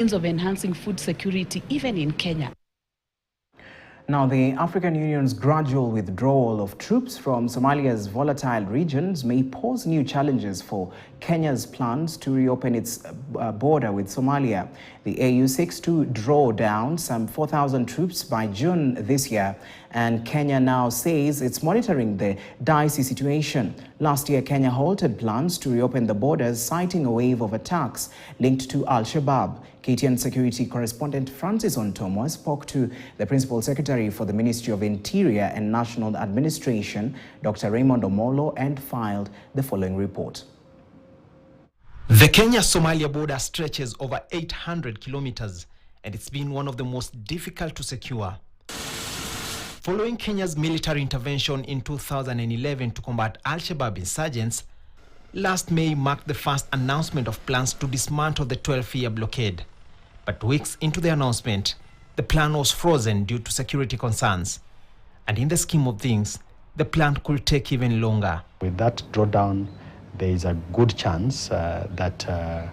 of enhancing food security even in Kenya. Now, the African Union's gradual withdrawal of troops from Somalia's volatile regions may pose new challenges for Kenya's plans to reopen its border with Somalia. The AU seeks to draw down some 4,000 troops by June this year, and Kenya now says it's monitoring the dicey situation. Last year, Kenya halted plans to reopen the borders, citing a wave of attacks linked to Al-Shabaab. KTN security correspondent Francis Ontomwa spoke to the Principal Secretary for the Ministry of Interior and National Administration, Dr. Raymond Omolo, and filed the following report. The Kenya-Somalia border stretches over 800 kilometers, and it's been one of the most difficult to secure. Following Kenya's military intervention in 2011 to combat Al-Shabaab insurgents, last May marked the first announcement of plans to dismantle the 12-year blockade. But weeks into the announcement, the plan was frozen due to security concerns. And in the scheme of things, the plan could take even longer. With that drawdown, there is a good chance that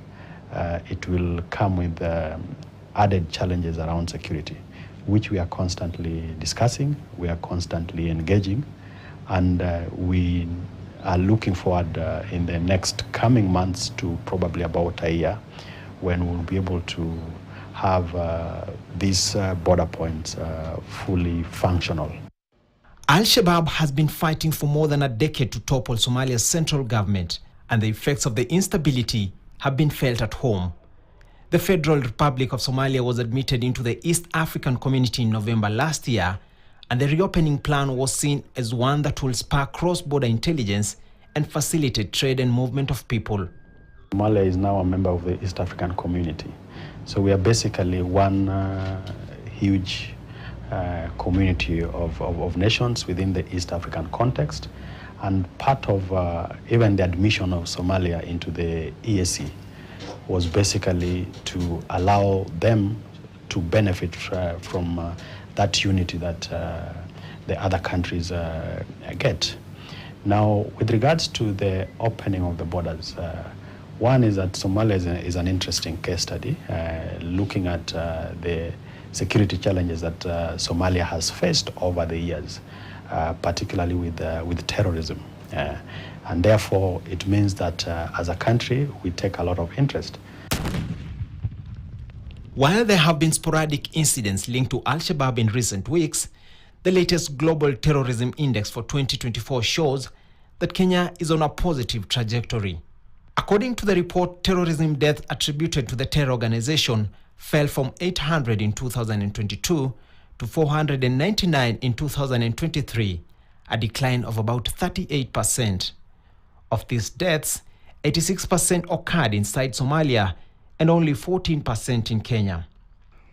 it will come with added challenges around security, which we are constantly discussing, we are constantly engaging, and we are looking forward in the next coming months to probably about a year when we'll be able to have these border points fully functional. Al-Shabaab has been fighting for more than a decade to topple Somalia's central government, and the effects of the instability have been felt at home. The Federal Republic of Somalia was admitted into the East African Community in November last year, and the reopening plan was seen as one that will spur cross-border intelligence and facilitate trade and movement of people. Somalia is now a member of the East African Community. So we are basically one huge community of nations within the East African context, and part of even the admission of Somalia into the EAC was basically to allow them to benefit from that unity that the other countries get. Now, with regards to the opening of the borders, one is that Somalia is an interesting case study, looking at the security challenges that Somalia has faced over the years, particularly with terrorism. And therefore, it means that as a country, we take a lot of interest. While there have been sporadic incidents linked to Al-Shabaab in recent weeks, the latest Global Terrorism Index for 2024 shows that Kenya is on a positive trajectory. According to the report, terrorism deaths attributed to the terror organization fell from 800 in 2022 to 499 in 2023, a decline of about 38%. Of these deaths, 86% occurred inside Somalia and only 14% in Kenya.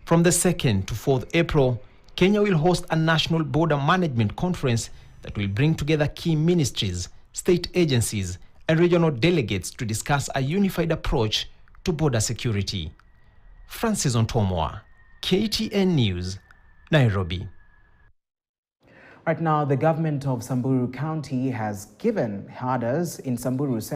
From the 2nd to 4th April, Kenya will host a national border management conference that will bring together key ministries, state agencies, and regional delegates to discuss a unified approach to border security. Francis Ontomwa, KTN News, Nairobi. Right now, the government of Samburu County has given herders in Samburu